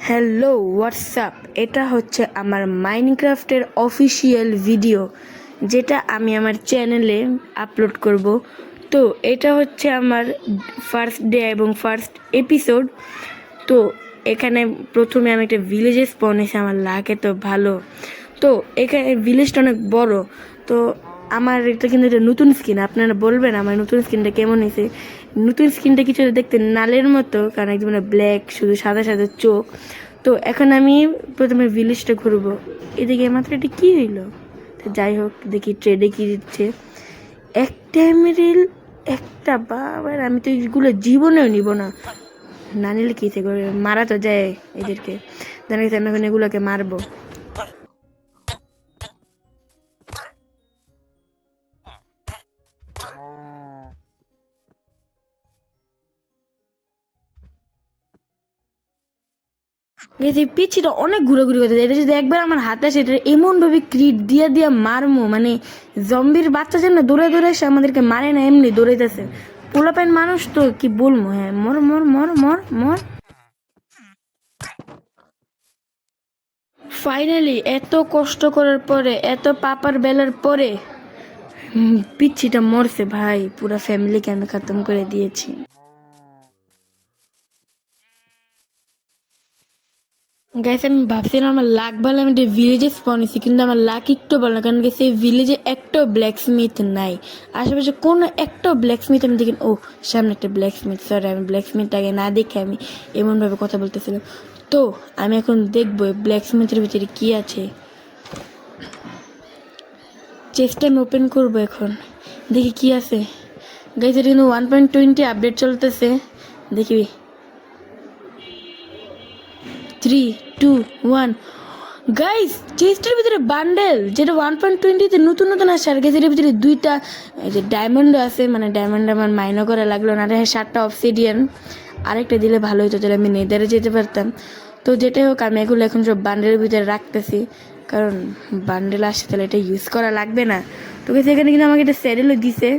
Hello WhatsApp, এটা হচ্ছে আমার মাইনক্রাফটের অফিসিয়াল ভিডিও যেটা আমি আমার চ্যানেলে আপলোড করব। তো এটা হচ্ছে আমার ফার্স্ট ডে এবং ফার্স্ট এপিসোড। তো এখানে প্রথমে আমি একটা ভিলেজে স্পন হয়েছি, আমার লাগে তো ভালো। তো এখানে ভিলেজটা অনেক বড়। তো আমার এটা কিন্তু এটা নতুন স্কিন, আপনারা বলবেন আমার নতুন স্কিনটা কেমন হয়েছে। নতুন স্কিনটা কিছু দেখতে নালের মতো, কারণ একদম ব্ল্যাক, শুধু সাদা সাদা চোখ। তো এখন আমি প্রথমে ভিলেজটা ঘুরবো। এদিকে মাত্র এটা কী হইলো, যাই হোক দেখি ট্রেডে কি দিচ্ছে। একটা এমেরেল, একটা, বাবার আমি তো এইগুলো জীবনেও নিব না। না নিলে কী থেকে মারা তো যায় এদেরকে, জানা গেছে আমি এখন এগুলোকে মারবো। গেছি পিছিটা অনেক ঘুরাঘুরি করতে, এটা যদি একবার আমার হাতে আসে এটা এমনভাবে ক্রিট দিয়ে দিয়ে মারমো, মানে জম্বির বাচ্চা যেন দৌড়ে দৌড়ে এসে আমাদেরকে মারে না, এমনি দৌড়াইতেছে। পোলাপাইন মানুষ তো কি বলবো। হ্যাঁ, মর মর মর মর মর। ফাইনালি এত কষ্ট করার পরে, এত পাপার বেলার পরে পিচ্ছিটা মরছে ভাই। পুরা ফ্যামিলিকে আমি খতম করে দিয়েছি। গাইস আমি ভাবছিলাম আমার লাক ভালো, আমি একটা ভিলেজে স্পন হয়েছি, কিন্তু আমার লাক একটু ভালো না, কারণ গেছে এই ভিলেজে একটাও ব্ল্যাক স্মিথ নাই। আশেপাশে কোনো একটাও ব্ল্যাক স্মিথ আমি দেখি। ও সামনে একটা ব্ল্যাক স্মিথ, সরি আমি ব্ল্যাক স্মিথ আগে না দেখে আমি এমনভাবে কথা বলতেছিলাম। তো আমি এখন দেখবো ব্ল্যাক স্মিথের ভিতরে কি আছে। চেস্টটা আমি ওপেন করবো এখন, দেখি কি আছে। গাইস এটা কিন্তু 1.20 আপডেট চলতেছে, দেখি 3, 2, 1। গাইস চেস্টের ভিতরে বান্ডেল, যেটা 1.20-তে নতুন নতুন আসে। আর গেছে এর ভিতরে দুইটা এই যে ডায়মন্ডও আছে, মানে ডায়মন্ড আমার মাইনও করা লাগলো না। আর 7টা অবসিডিয়ান, আরেকটা দিলে ভালো হতো, তাহলে আমি নেদারে যেতে পারতাম। তো যেটাই হোক আমি এগুলো এখন সব বান্ডেলের ভিতরে রাখতেছি, কারণ বান্ডেল আসছে তাহলে এটা ইউজ করা লাগবে না। তো গেছে এখানে কিন্তু আমাকে একটা স্যাডেলও দিছে।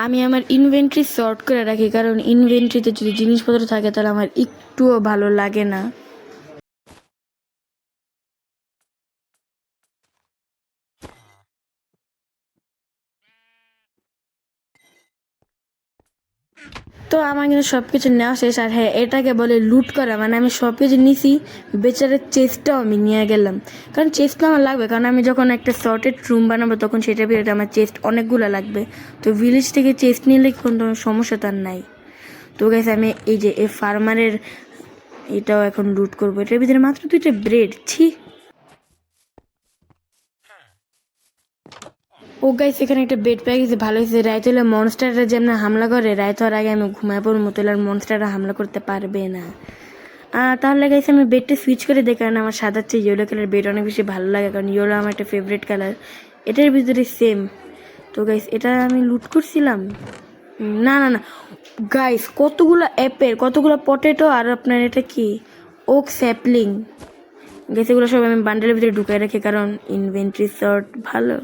আমি আমার ইনভেন্টরি সর্ট করে রাখি, কারণ ইনভেন্টরিতে যদি জিনিসপত্র থাকে তাহলে আমার একটুও ভালো লাগে না। তো আমার কিন্তু সব কিছু নেওয়া শেষ। আর হ্যাঁ, এটাকে বলে লুট করা, মানে আমি সব কিছু নিছি, বেচারের চেস্টটাও আমি নিয়ে গেলাম, কারণ চেস্ট আমার লাগবে। কারণ আমি যখন একটা সর্টেড রুম বানাবো তখন সেটার ভিতরে আমার চেস্ট অনেকগুলো লাগবে। তো ভিলেজ থেকে চেস্ট নিলে কোনো সমস্যা তার নাই। তো গেছে আমি এই যে এই ফার্মারের এটাও এখন লুট করবো। এটার ভিতরে মাত্র 2টা ব্রেড, ছি। ও গাইস এখানে একটা বেড পেয়ে গেছে, ভালো হয়েছে। রাইত হলে মনস্টাররা যেমন হামলা করে, রাইত হওয়ার আগে আমি ঘুমায় পড়বো, তাহলে আর মনস্টাররা হামলা করতে পারবে না। তাহলে গাইস আমি বেডটা সুইচ করে দিই, কারণ আমার সাদার চেয়ে ইয়েলো কালার বেড অনেক বেশি ভালো লাগে, কারণ ইয়েলো আমার একটা ফেভারিট কালার। এটার ভিতরে সেম। তো গাইস এটা আমি লুট করছিলাম, না না না গাইস, কতগুলো অ্যাপেল, কতগুলো পটেটো, আর আপনার এটা কি ওক স্যাপলিং। গাইস এগুলো সব আমি বান্ডেলের ভিতরে ঢুকাই রাখি, কারণ ইনভেন্টরি সর্ট ভালো।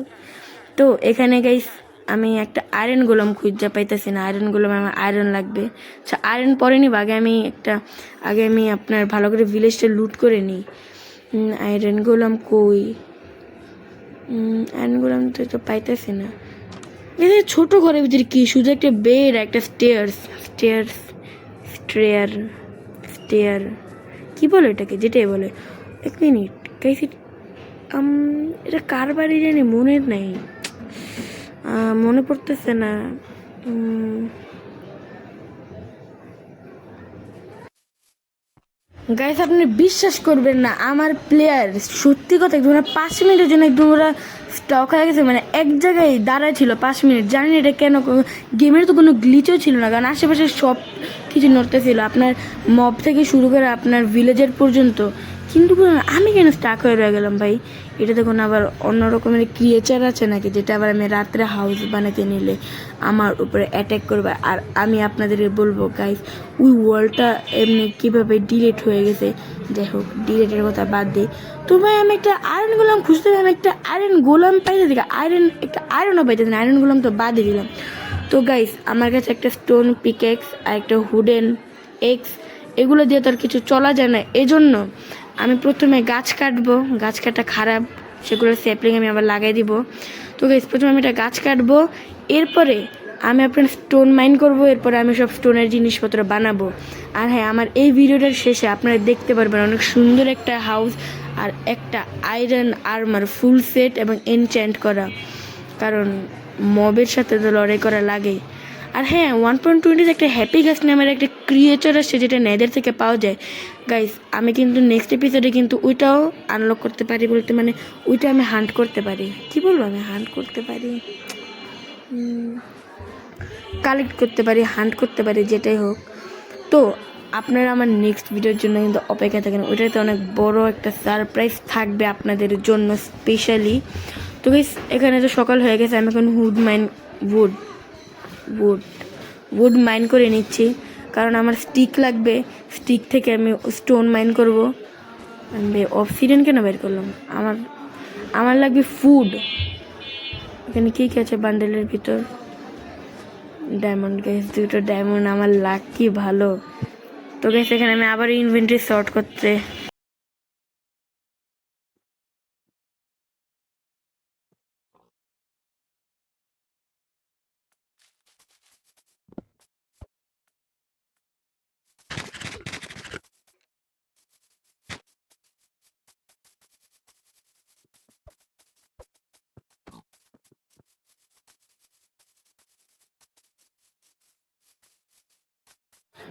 তো এখানে গাইস আমি একটা আয়রন গোলাম খুঁজে পাইতেছি না। আয়রন গোলাম আমার আয়রন লাগবে। আচ্ছা আয়রন পরে নিব, আগে আমি আপনার ভালো করে ভিলেজটা লুট করে নিই। আয়রন গোলাম কই? আয়রন গোলাম তো পাইতেছি না। এই ছোট ঘরের ভিতরে কি শুধু একটা বেড, একটা স্টেয়ার কি বলে এটাকে, যেটাই বলে। এক মিনিট গাইস, এটা কার বাড়ি জানি মনে নাই, মনে পড়তেছে না। গাইস আপনি বিশ্বাস করবেন না, আমার প্লেয়ার সত্যি কথা একদম 5 মিনিটের জন্য একদম ওরা স্টক হয়ে গেছে, মানে এক জায়গায় দাঁড়ায় ছিল 5 মিনিট। জানি না এটা কেন, গেমের তো কোনো গ্লিচও ছিল না, কারণ আশেপাশে সব কিছু নড়তেছিল, আপনার মব থেকে শুরু করে আপনার ভিলেজের পর্যন্ত। কিন্তু আমি কেন স্টাক হয়ে রয়ে গেলাম ভাই? এটা দেখুন আবার অন্য রকমের ক্রিয়েচার আছে নাকি, যেটা আবার আমি রাত্রে হাউস বানাতে নিলে আমার উপরে অ্যাটাক করবে। আর আমি আপনাদেরকে বলবো গাইস, ওই ওয়ালটা এমনি কীভাবে ডিলিট হয়ে গেছে। যাই হোক ডিলিটের কথা বাদ দিই। তো ভাই আমি একটা আয়রন গোলাম খুঁজতে, আমি একটা আয়রন গোলাম পাইতে দিকে একটা আয়রনও পাইতে দিন, আয়রন গোলাম তো বাদই দিলাম। তো গাইস আমার কাছে একটা স্টোন পিকেক্স আর একটা হুডেন এক্স এগুলো দিয়ে তো আর কিছু চলা যায় না। এজন্য আমি প্রথমে গাছ কাটবো, গাছ কাটা খারাপ, সেগুলোর স্যাপলিং আমি আবার লাগাই দিব। তো গাইস প্রথমে আমি একটা গাছ কাটবো, এরপরে আমি আপনার স্টোন মাইন করব, এরপরে আমি সব স্টোনের জিনিসপত্র বানাবো। আর হ্যাঁ, আমার এই ভিডিওটার শেষে আপনারা দেখতে পারবেন অনেক সুন্দর একটা হাউস আর একটা আয়রন আর্মার ফুল সেট এবং এনচ্যান্ট করা, কারণ মবের সাথে তো লড়াই করা লাগে। আর হ্যাঁ, 1.20 একটা হ্যাপি গাছ নামের একটা ক্রিয়েচার আসছে যেটা নেদের থেকে পাওয়া যায়। গাইস আমি কিন্তু নেক্সট এপিসোডে কিন্তু ওইটাও আনলক করতে পারি, বলতে মানে ওইটা আমি হান্ট করতে পারি, কি বলবো, আমি হান্ট করতে পারি, কালেক্ট করতে পারি, হান্ট করতে পারি, যেটাই হোক। তো আপনারা আমার নেক্সট ভিডিওর জন্য কিন্তু অপেক্ষা থাকেন, ওইটাতে অনেক বড় একটা সারপ্রাইজ থাকবে আপনাদের জন্য স্পেশালি। তো গাইস এখানে তো সকাল হয়ে গেছে, আমি এখন উড মাইন করে নিচ্ছি, কারণ আমার স্টিক লাগবে, স্টিক থেকে আমি স্টোন মাইন করব। আমি অবসিডিয়ান কেন বের করলাম, আমার লাগবে ফুড। এখানে কী কী আছে বান্ডেলের ভিতর? ডায়মন্ড, গাইস 2টা ডায়মন্ড, আমার লাক কি ভালো। তো গাইস এখানে আমি আবার ইনভেন্টরি সর্ট করতে,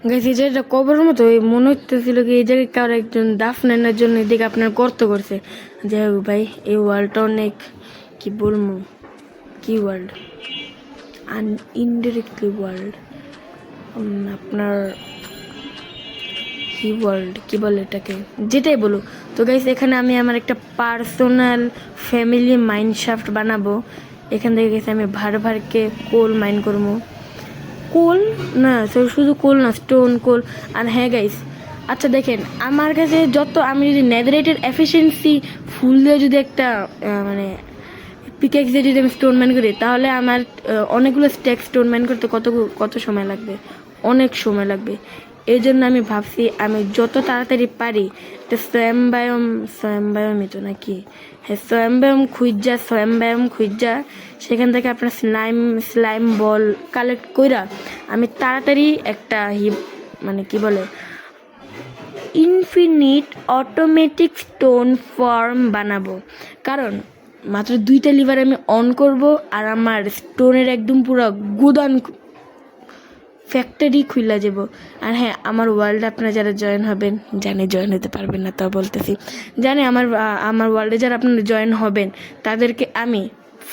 গাইস এই জায়গাটা কবরের মতো মনে হচ্তেছিল কি এই জায়গায় কারো একজন দাফনানোর জন্য এদিকে আপনার গর্ত করছে। যাই হোক ভাই, এই ওয়ার্ল্ডটা অনেক, কি বলবো, কি ওয়ার্ল্ড, ইনডিরেক্টলি ওয়ার্ল্ড, আপনার কি ওয়ার্ল্ড, কি বলে এটাকে, যেটাই বলো। তো গাইস এখানে আমি আমার একটা পার্সোনাল ফ্যামিলি মাইনশাফট বানাবো। এখান থেকে গেছে আমি ভারকে কোল মাইন করবো, কোল না শুধু কোল না, স্টোন কোল। আর হ্যাঁ গাইস, আচ্ছা দেখেন আমার কাছে যত, আমি যদি নেদারাইটের এফিসিয়েন্সি ফুল দিয়ে যদি একটা মানে পিকেক্স দিয়ে যদি আমি স্টোন মাইন করি, তাহলে আমার অনেকগুলো স্ট্যাক স্টোন মাইন করতে কত সময় লাগবে, অনেক সময় লাগবে। এই জন্য আমি ভাবছি আমি যত তাড়াতাড়ি পারি তো স্বয়ম্বায়মই তো নাকি, হ্যাঁ স্বয়ম্বায়ম খুঁজা সেখান থেকে আপনার স্লাইম বল কালেক্ট কইরা আমি তাড়াতাড়ি একটা মানে কি বলে ইনফিনিট অটোমেটিক স্টোন ফর্ম বানাবো। কারণ মাত্র 2টা লিভার আমি অন করব আর আমার স্টোনের একদম পুরো গুদান ফ্যাক্টরি খুলে যাব। আর হ্যাঁ, আমার ওয়ার্ল্ডে আপনারা যারা জয়েন হবেন, জানি জয়েন হতে পারবেন না, তাও বলতেছি, জানি আমার ওয়ার্ল্ডে যারা আপনারা জয়েন হবেন তাদেরকে আমি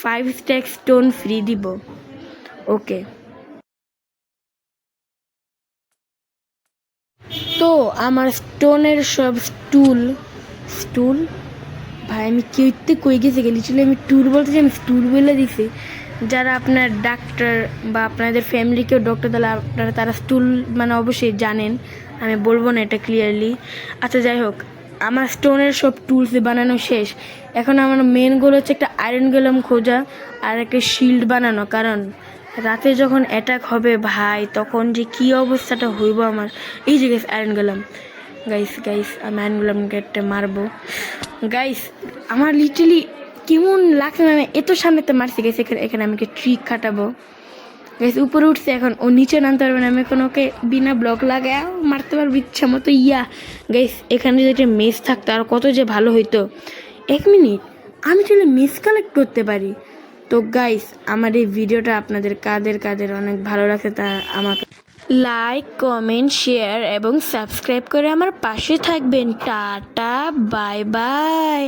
5 স্ট্যাক স্টোন ফ্রি দিব। ওকে, তো আমার স্টোনের সব স্টুল ভাই, আমি কেউতে কই গেছি লিটারালি আমি ট্যুর বলতেছি, আমি স্টুল বলে দিছি। যারা আপনার ডাক্তার বা আপনাদের ফ্যামিলি কেউ ডক্টর, তাহলে আপনারা তারা স্টুল মানে অবশ্যই জানেন, আমি বলবো না এটা ক্লিয়ারলি। আচ্ছা যাই হোক, আমার স্টোনের সব টুলস বানানো শেষ। এখন আমার মেন গোল হচ্ছে একটা আয়রন গোলেম খোঁজা আর একটা শিল্ড বানানো, কারণ রাতে যখন অ্যাটাক হবে ভাই, তখন যে কী অবস্থাটা হইব আমার। এই যে আয়রন গোলেম, গাইস আমি আয়রন গোলেমকে একটা মারবো। গাইস আমার লিটারালি কেমন লাগছে, আমি এত সামনেতে মারছি। গাইস এখানে আমি ট্রিক খাটাবো। গাইস উপরে উঠছে, এখন ও নিচে নামতে পারবে না, আমি এখন ওকে বিনা ব্লক লাগায় মারতে পারবো ইচ্ছা মতো। গাইস এখানে যদি একটা মেস থাকতো আর কত যে ভালো হইতো। 1 মিনিট, আমি চলে মেস কালেক্ট করতে পারি। তো গাইস আমার এই ভিডিওটা আপনাদের কাদের অনেক ভালো লাগছে, তা আমাকে লাইক, কমেন্ট, শেয়ার এবং সাবস্ক্রাইব করে আমার পাশে থাকবেন। Tata, bye bye.